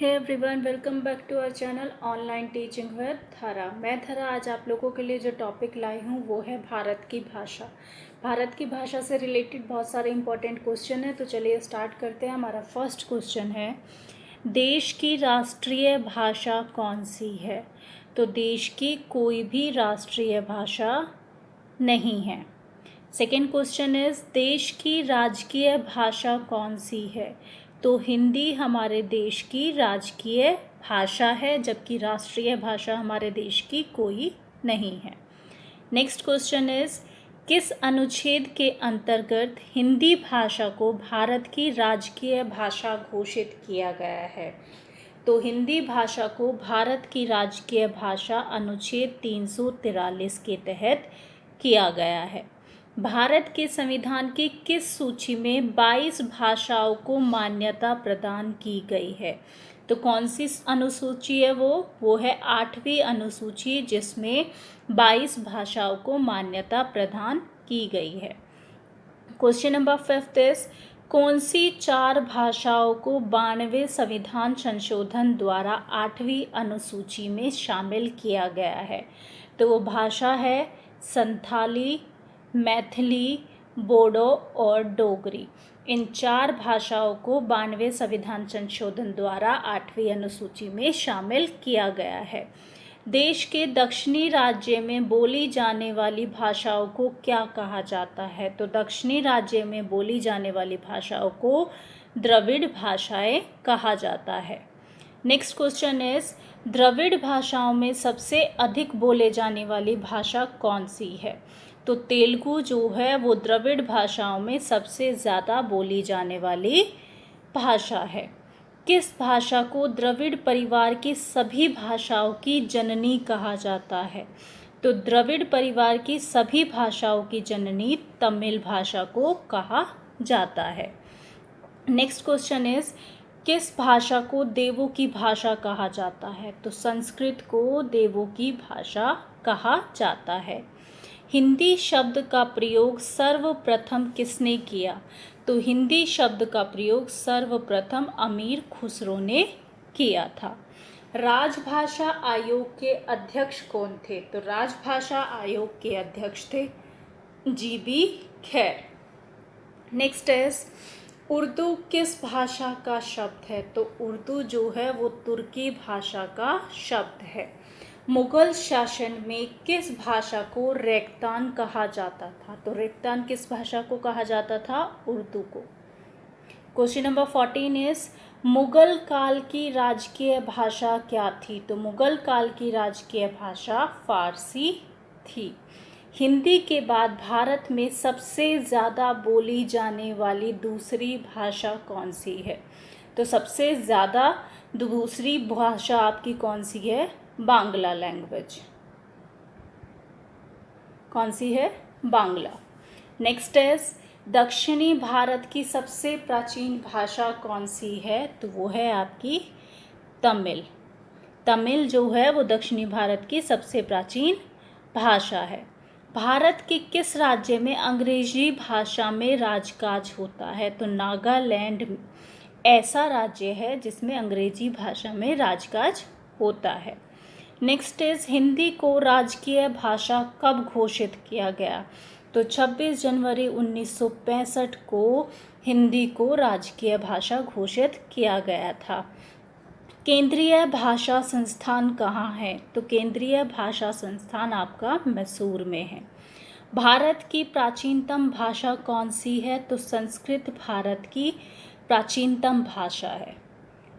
Hey everyone, welcome back to our channel online teaching with Dhara. मैं धारा आज आप लोगों के लिए जो टॉपिक लाई हूँ वो है भारत की भाषा। भारत की भाषा से रिलेटेड बहुत सारे इंपॉर्टेंट क्वेश्चन है, तो चलिए स्टार्ट करते हैं। हमारा फर्स्ट क्वेश्चन है, देश की राष्ट्रीय भाषा कौन सी है? तो देश की कोई भी राष्ट्रीय भाषा नहीं है। सेकेंड क्वेश्चन इज, देश की राजकीय भाषा कौन सी है? तो हिंदी हमारे देश की राजकीय भाषा है, जबकि राष्ट्रीय भाषा हमारे देश की कोई नहीं है। नेक्स्ट क्वेश्चन इज, किस अनुच्छेद के अंतर्गत हिंदी भाषा को भारत की राजकीय भाषा घोषित किया गया है? तो हिंदी भाषा को भारत की राजकीय भाषा अनुच्छेद 343 के तहत किया गया है। भारत के संविधान की किस सूची में 22 भाषाओं को मान्यता प्रदान की गई है? तो कौन सी अनुसूची है वो है 8वीं अनुसूची, जिसमें 22 भाषाओं को मान्यता प्रदान की गई है। क्वेश्चन नंबर 5 इज, कौन सी 4 भाषाओं को 92वें संविधान संशोधन द्वारा 8वीं अनुसूची में शामिल किया गया है? तो वो भाषा है संथाली, मैथिली, बोडो और डोगरी। इन 4 भाषाओं को 92वें संविधान संशोधन द्वारा 8वीं अनुसूची में शामिल किया गया है। देश के दक्षिणी राज्य में बोली जाने वाली भाषाओं को क्या कहा जाता है? तो दक्षिणी राज्य में बोली जाने वाली भाषाओं को द्रविड़ भाषाएं कहा जाता है। नेक्स्ट क्वेश्चन इज, द्रविड़ भाषाओं में सबसे अधिक बोले जाने वाली भाषा कौन सी है? तो तेलुगु जो है वो द्रविड़ भाषाओं में सबसे ज़्यादा बोली जाने वाली भाषा है। किस भाषा को द्रविड़ परिवार की सभी भाषाओं की जननी कहा जाता है? तो द्रविड़ परिवार की सभी भाषाओं की जननी तमिल भाषा को कहा जाता है। नेक्स्ट क्वेश्चन इज, किस भाषा को देवों की भाषा कहा जाता है? तो संस्कृत को देवों की भाषा कहा जाता है। हिंदी शब्द का प्रयोग सर्वप्रथम किसने किया? तो हिंदी शब्द का प्रयोग सर्वप्रथम अमीर खुसरो ने किया था। राजभाषा आयोग के अध्यक्ष कौन थे? तो राजभाषा आयोग के अध्यक्ष थे GB खैर। नेक्स्ट इज, उर्दू किस भाषा का शब्द है? तो उर्दू जो है वो तुर्की भाषा का शब्द है। मुगल शासन में किस भाषा को रेगिस्तान कहा जाता था? तो रेगिस्तान किस भाषा को कहा जाता था? उर्दू को। क्वेश्चन नंबर 14 इज, मुगल काल की राजकीय भाषा क्या थी? तो मुगल काल की राजकीय भाषा फारसी थी। हिंदी के बाद भारत में सबसे ज़्यादा बोली जाने वाली दूसरी भाषा कौन सी है? तो सबसे ज़्यादा दूसरी भाषा आपकी कौन सी है? बांग्ला लैंग्वेज। कौन सी है? बांग्ला। नेक्स्ट इज, दक्षिणी भारत की सबसे प्राचीन भाषा कौन सी है? तो वो है आपकी तमिल। तमिल जो है वो दक्षिणी भारत की सबसे प्राचीन भाषा है। भारत के किस राज्य में अंग्रेजी भाषा में राजकाज होता है? तो नागालैंड ऐसा राज्य है जिसमें अंग्रेजी भाषा में राजकाज होता है। नेक्स्ट इज, हिंदी को राजकीय भाषा कब घोषित किया गया? तो 26 जनवरी 1965 को हिंदी को राजकीय भाषा घोषित किया गया था। केंद्रीय भाषा संस्थान कहाँ है? तो केंद्रीय भाषा संस्थान आपका मैसूर में है। भारत की प्राचीनतम भाषा कौन सी है? तो संस्कृत भारत की प्राचीनतम भाषा है।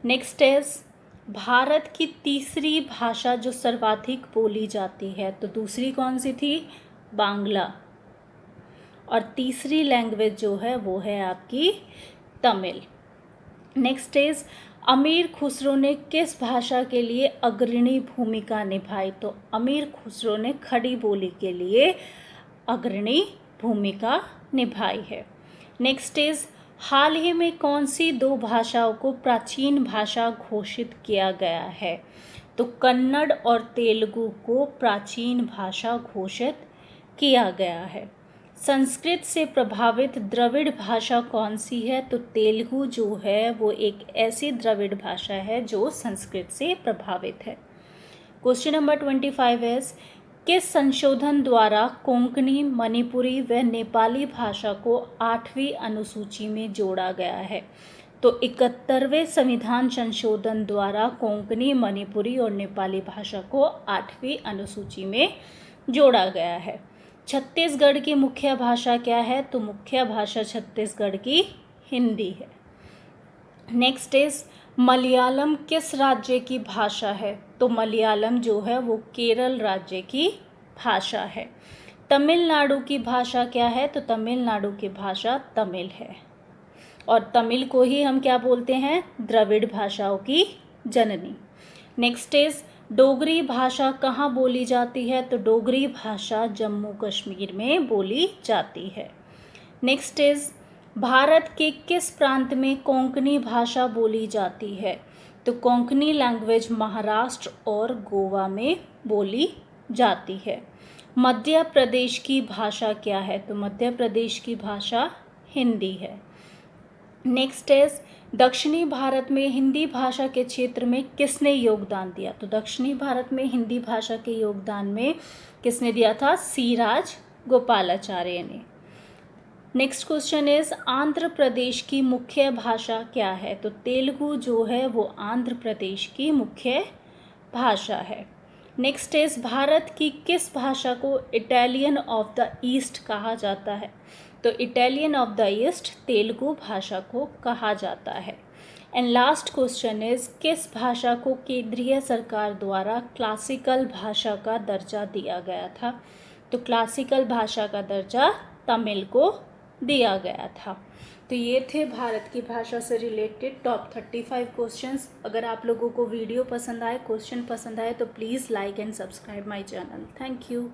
नेक्स्ट इज, भारत की तीसरी भाषा जो सर्वाधिक बोली जाती है, तो दूसरी कौन सी थी? बांग्ला। और तीसरी लैंग्वेज जो है वो है आपकी तमिल। नेक्स्ट इज, अमीर खुसरो ने किस भाषा के लिए अग्रणी भूमिका निभाई? तो अमीर खुसरो ने खड़ी बोली के लिए अग्रणी भूमिका निभाई है। नेक्स्ट इज, हाल ही में कौन सी 2 भाषाओं को प्राचीन भाषा घोषित किया गया है? तो कन्नड़ और तेलुगु को प्राचीन भाषा घोषित किया गया है। संस्कृत से प्रभावित द्रविड़ भाषा कौन सी है? तो तेलुगु जो है वो एक ऐसी द्रविड़ भाषा है जो संस्कृत से प्रभावित है। क्वेश्चन नंबर 25 है, किस संशोधन द्वारा कोंकणी, मणिपुरी व नेपाली भाषा को 8वीं अनुसूची में जोड़ा गया है? तो 71वें संविधान संशोधन द्वारा कोंकणी, मणिपुरी और नेपाली भाषा को 8वीं अनुसूची में जोड़ा गया है। छत्तीसगढ़ की मुख्य भाषा क्या है? तो मुख्य भाषा छत्तीसगढ़ की हिंदी है। नेक्स्ट इज मलयालम किस राज्य की भाषा है? तो मलयालम जो है वो केरल राज्य की भाषा है। तमिलनाडु की भाषा क्या है? तो तमिलनाडु की भाषा तमिल है और तमिल को ही हम क्या बोलते हैं? द्रविड़ भाषाओं की जननी। नेक्स्ट इज डोगरी भाषा कहाँ बोली जाती है? तो डोगरी भाषा जम्मू कश्मीर में बोली जाती है। नेक्स्ट इज भारत के किस प्रांत में कोंकणी भाषा बोली जाती है? तो कोंकणी लैंग्वेज महाराष्ट्र और गोवा में बोली जाती है। मध्य प्रदेश की भाषा क्या है? तो मध्य प्रदेश की भाषा हिंदी है। नेक्स्ट इज दक्षिणी भारत में हिंदी भाषा के क्षेत्र में किसने योगदान दिया? तो दक्षिणी भारत में हिंदी भाषा के योगदान में किसने दिया था? सी राजगोपालाचार्य ने। Next question is Andhra Pradesh की मुख्य भाषा क्या है? तो तेलुगु जो है वो आंध्र प्रदेश की मुख्य भाषा है। नेक्स्ट इज भारत की किस भाषा को इटालियन ऑफ द ईस्ट कहा जाता है? तो Italian of the east Telugu भाषा को कहा जाता है। एंड लास्ट क्वेश्चन इज किस भाषा को केंद्रीय सरकार द्वारा क्लासिकल भाषा का दर्जा दिया गया था? तो क्लासिकल भाषा का दर्जा तमिल को दिया गया था। तो ये थे भारत की भाषा से रिलेटेड टॉप 35 क्वेश्चंस। अगर आप लोगों को वीडियो पसंद आए, क्वेश्चन पसंद आए तो please like and subscribe my channel. Thank you.